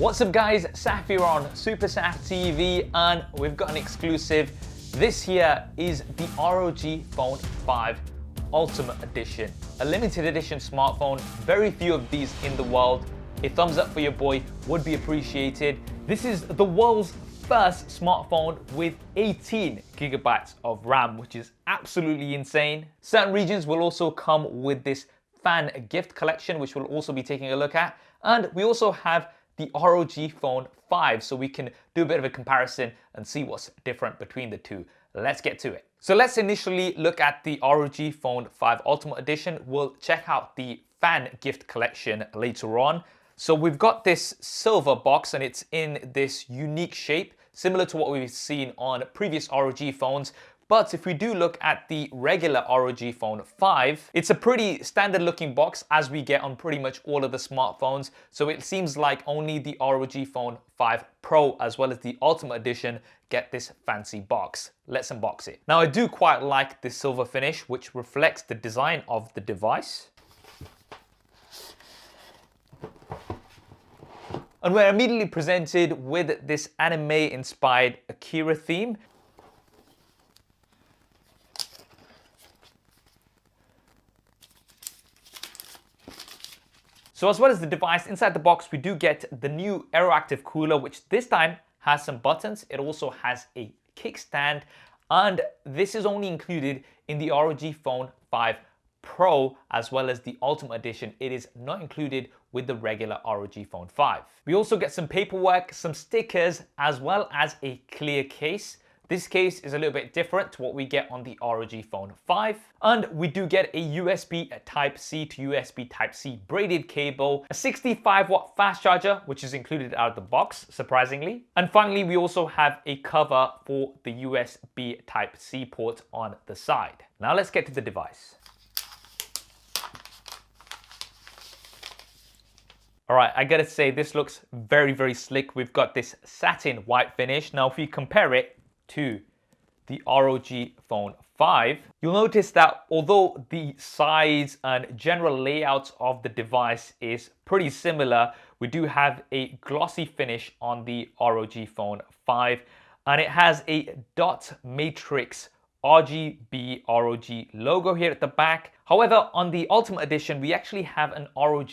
What's up guys, Saf here on Super Saf TV and we've got an exclusive. This here is the ROG Phone 5 Ultimate Edition. A limited edition smartphone, very few of these in the world. A thumbs up for your boy would be appreciated. This is the world's first smartphone with 18 gigabytes of RAM, which is absolutely insane. Certain regions will also come with this fan gift collection, which we'll also be taking a look at. And we also have the ROG Phone 5, so we can do a bit of a comparison and see what's different between the two. Let's get to it. So let's initially look at the ROG Phone 5 Ultimate Edition. We'll check out the fan gift collection later on. So we've got this silver box and it's in this unique shape, similar to what we've seen on previous ROG phones. But if we do look at the regular ROG Phone 5, it's a pretty standard looking box as we get on pretty much all of the smartphones. So it seems like only the ROG Phone 5 Pro as well as the Ultimate Edition get this fancy box. Let's unbox it. Now I do quite like this silver finish, which reflects the design of the device. And we're immediately presented with this anime-inspired Akira theme. So as well as the device, inside the box we do get the new Aeroactive cooler, which this time has some buttons. It also has a kickstand, and this is only included in the ROG Phone 5 Pro as well as the Ultimate Edition. It is not included with the regular ROG Phone 5. We also get some paperwork, some stickers, as well as a clear case. This case is a little bit different to what we get on the ROG Phone 5. And we do get a USB Type-C to USB Type-C braided cable, a 65-watt fast charger, which is included out of the box, surprisingly. And finally, we also have a cover for the USB Type-C port on the side. Now let's get to the device. All right, I gotta say, this looks very, very slick. We've got this satin white finish. Now, if we compare it to the ROG Phone 5, you'll notice that although the size and general layout of the device is pretty similar, we do have a glossy finish on the ROG Phone 5, and it has a dot matrix RGB ROG logo here at the back. However, on the Ultimate Edition, we actually have an ROG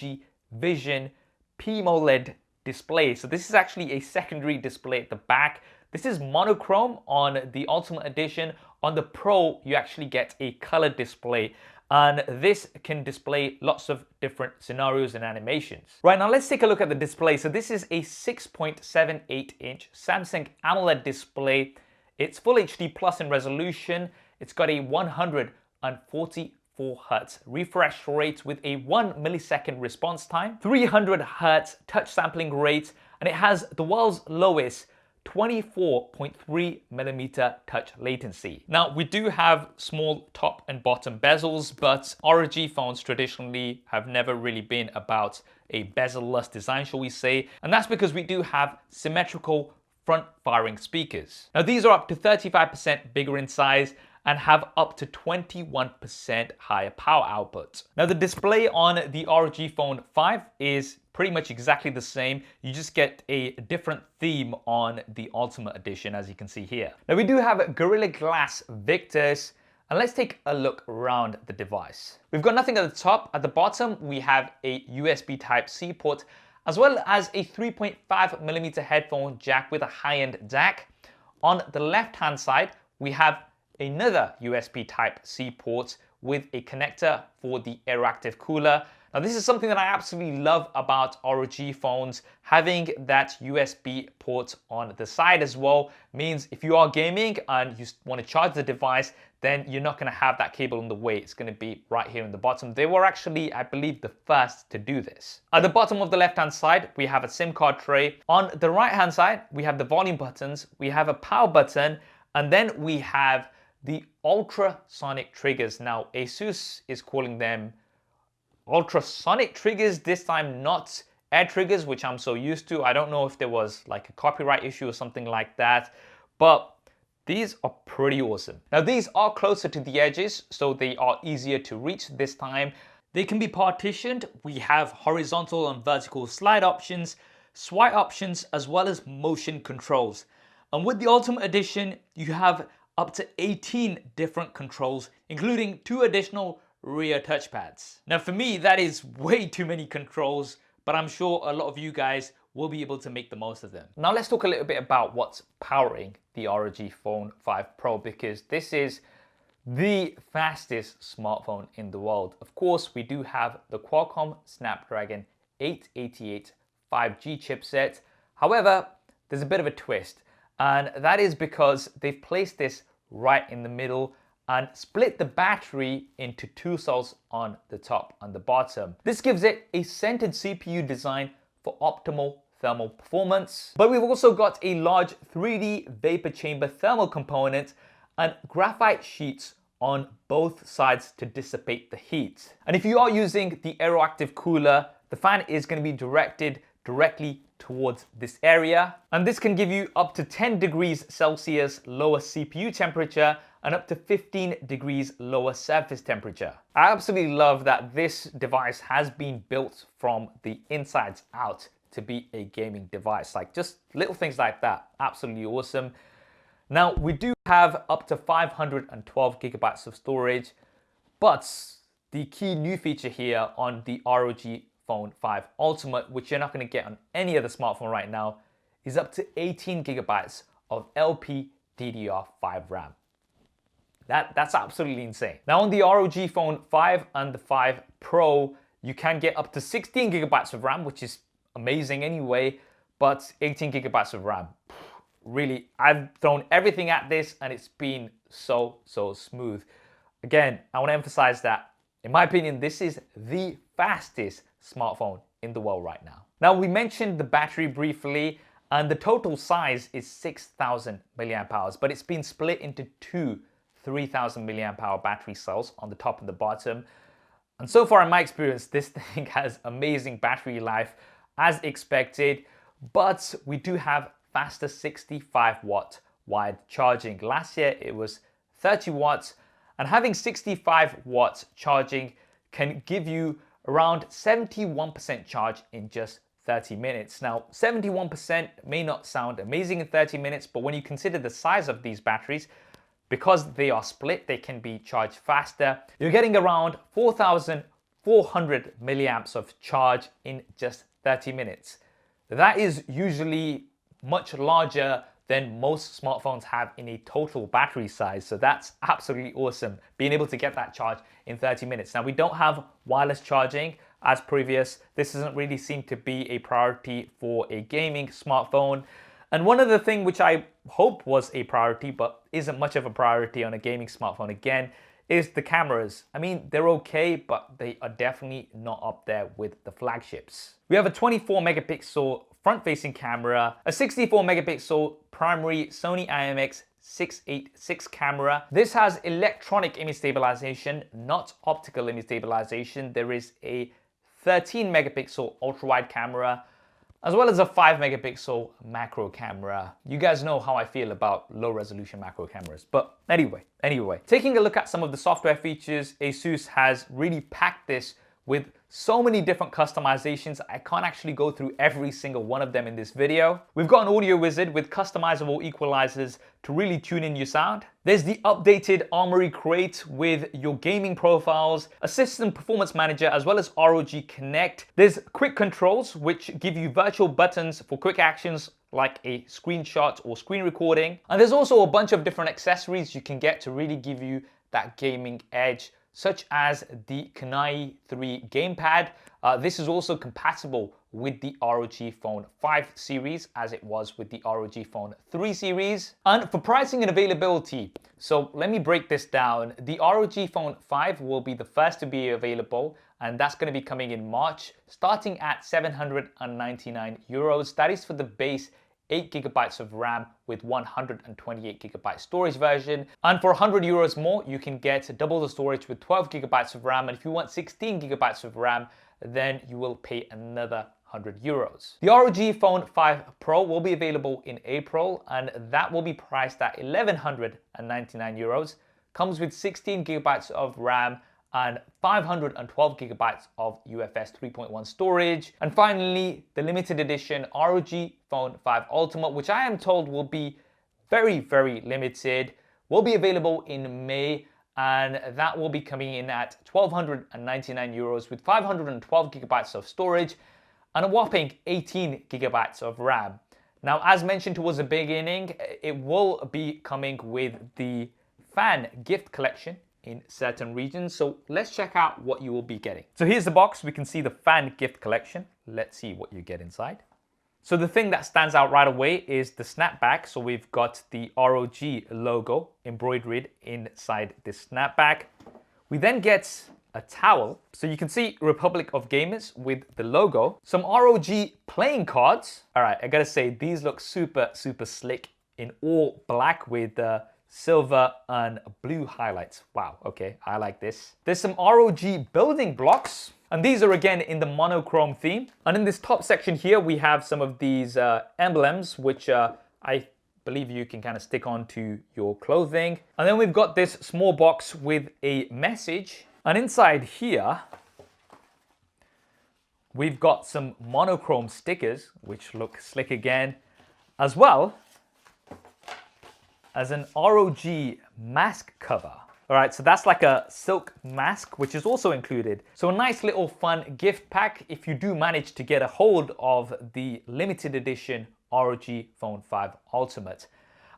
Vision PMOLED display. So this is actually a secondary display at the back. This is monochrome on the Ultimate Edition. On the Pro, you actually get a color display, and this can display lots of different scenarios and animations. Right, now let's take a look at the display. So this is a 6.78-inch Samsung AMOLED display. It's Full HD Plus in resolution. It's got a 144 Hz refresh rate with a 1 millisecond response time, 300 Hz touch sampling rate, and it has the world's lowest 24.3 millimeter touch latency. Now, we do have small top and bottom bezels, but ROG phones traditionally have never really been about a bezel-less design, shall we say, and that's because we do have symmetrical front-firing speakers. Now, these are up to 35% bigger in size and have up to 21% higher power output. Now, the display on the ROG Phone 5 is pretty much exactly the same. You just get a different theme on the Ultimate Edition, as you can see here. Now, we do have Gorilla Glass Victus, and let's take a look around the device. We've got nothing at the top. At the bottom, we have a USB Type-C port, as well as a 3.5 millimeter headphone jack with a high-end DAC. On the left-hand side, we have another USB Type-C port with a connector for the Aeroactive cooler. Now, this is something that I absolutely love about ROG phones. Having that USB port on the side as well means if you are gaming and you want to charge the device, then you're not going to have that cable in the way. It's going to be right here in the bottom. They were actually, I believe, the first to do this. At the bottom of the left-hand side, we have a SIM card tray. On the right-hand side, we have the volume buttons. We have a power button, and then we have the ultrasonic triggers. Now, ASUS is calling them ultrasonic triggers this time, not air triggers, which I'm so used to. I don't know if there was like a copyright issue or something like that, but these are pretty awesome. Now, these are closer to the edges, so they are easier to reach this time. They can be partitioned. We have horizontal and vertical slide options. swipe options, as well as motion controls. And with the Ultimate Edition, you have up to 18 different controls, including 2 additional rear touchpads. Now for me, that is way too many controls, but I'm sure a lot of you guys will be able to make the most of them. Now let's talk a little bit about what's powering the ROG Phone 5 Pro, because this is the fastest smartphone in the world. Of course, we do have the Qualcomm Snapdragon 888 5G chipset. However, there's a bit of a twist, and that is because they've placed this right in the middle and split the battery into 2 cells on the top and the bottom. This gives it a centered CPU design for optimal thermal performance. But we've also got a large 3D vapor chamber thermal component and graphite sheets on both sides to dissipate the heat. And if you are using the Aeroactive cooler, the fan is going to be directed directly towards this area. And this can give you up to 10 degrees Celsius lower CPU temperature and up to 15 degrees lower surface temperature. I absolutely love that this device has been built from the insides out to be a gaming device. Like, just little things like that, absolutely awesome. Now, we do have up to 512 gigabytes of storage, but the key new feature here on the ROG Phone 5 Ultimate, which you're not going to get on any other smartphone right now, is up to 18 gigabytes of LPDDR5 RAM. That's absolutely insane. Now on the ROG Phone 5 and the 5 Pro, you can get up to 16 gigabytes of RAM, which is amazing anyway, but 18 gigabytes of RAM. Really, I've thrown everything at this and it's been so smooth. Again, I want to emphasize that, in my opinion, this is the fastest smartphone in the world right now. Now, we mentioned the battery briefly, and the total size is 6,000 milliamp hours, but it's been split into 2 3,000 milliamp hour battery cells on the top and the bottom. And so far in my experience, this thing has amazing battery life as expected, but we do have faster 65 watt wired charging. Last year it was 30 watts, and having 65 watts charging can give you around 71% charge in just 30 minutes. Now, 71% may not sound amazing in 30 minutes, but when you consider the size of these batteries, because they are split, they can be charged faster. You're getting around 4,400 milliamps of charge in just 30 minutes. That is usually much larger than most smartphones have in a total battery size. So that's absolutely awesome, being able to get that charge in 30 minutes. Now, we don't have wireless charging as previous. This doesn't really seem to be a priority for a gaming smartphone. And one other thing which I hope was a priority, but isn't much of a priority on a gaming smartphone again, is the cameras. I mean, they're okay, but they are definitely not up there with the flagships. We have a 24 megapixel front-facing camera, a 64 megapixel primary Sony IMX686 camera. This has electronic image stabilization, not optical image stabilization. There is a 13 megapixel ultra-wide camera, as well as a 5 megapixel macro camera. You guys know how I feel about low resolution macro cameras. But anyway, taking a look at some of the software features, ASUS has really packed this with so many different customizations. I can't actually go through every single one of them in this video. We've got an audio wizard with customizable equalizers to really tune in your sound. There's the updated Armoury Crate with your gaming profiles, a system performance manager, as well as ROG Connect. There's quick controls, which give you virtual buttons for quick actions like a screenshot or screen recording. And there's also a bunch of different accessories you can get to really give you that gaming edge, such as the Kanai 3 gamepad. This is also compatible with the ROG Phone 5 series, as it was with the ROG Phone 3 series. And for pricing and availability, so let me break this down. The ROG Phone 5 will be the first to be available, and that's going to be coming in March, starting at 799 euros. That is for the base 8 gigabytes of RAM with 128 gigabyte storage version. And for 100 euros more, you can get double the storage with 12 gigabytes of RAM. And if you want 16 gigabytes of RAM, then you will pay another 100 euros. The ROG Phone 5 Pro will be available in April, and that will be priced at 1,199 euros. Comes with 16 gigabytes of RAM and 512 gigabytes of UFS 3.1 storage. And finally, the limited edition ROG Phone 5 Ultimate, which I am told will be very, very limited, will be available in May, and that will be coming in at 1,299 euros with 512 gigabytes of storage and a whopping 18 gigabytes of RAM. Now, as mentioned towards the beginning, it will be coming with the fan gift collection in certain regions. So let's check out what you will be getting. So here's the box. We can see the fan gift collection. Let's see what you get inside. So the thing that stands out right away is the snapback. So we've got the ROG logo embroidered inside this snapback. We then get a towel. So you can see Republic of Gamers with the logo. Some ROG playing cards. All right, I gotta say, these look super, super slick in all black with silver and blue highlights. Wow, okay, I like this. There's some ROG building blocks, and these are again in the monochrome theme. And in this top section here, we have some of these emblems, which I believe you can kind of stick onto your clothing. And then we've got this small box with a message. And inside here, we've got some monochrome stickers, which look slick again, as well as an ROG mask cover. All right, so that's like a silk mask, which is also included. So a nice little fun gift pack if you do manage to get a hold of the limited edition ROG Phone 5 Ultimate.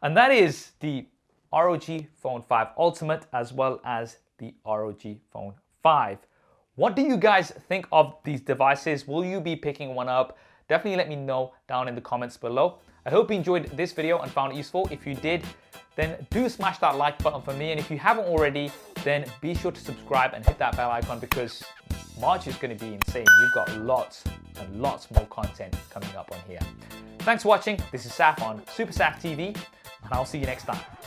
And that is the ROG Phone 5 Ultimate as well as the ROG Phone 5. What do you guys think of these devices? Will you be picking one up? Definitely let me know down in the comments below. I hope you enjoyed this video and found it useful. If you did, then do smash that like button for me. And if you haven't already, then be sure to subscribe and hit that bell icon because March is going to be insane. We've got lots and lots more content coming up on here. Thanks for watching. This is Saf on Super Saf TV, and I'll see you next time.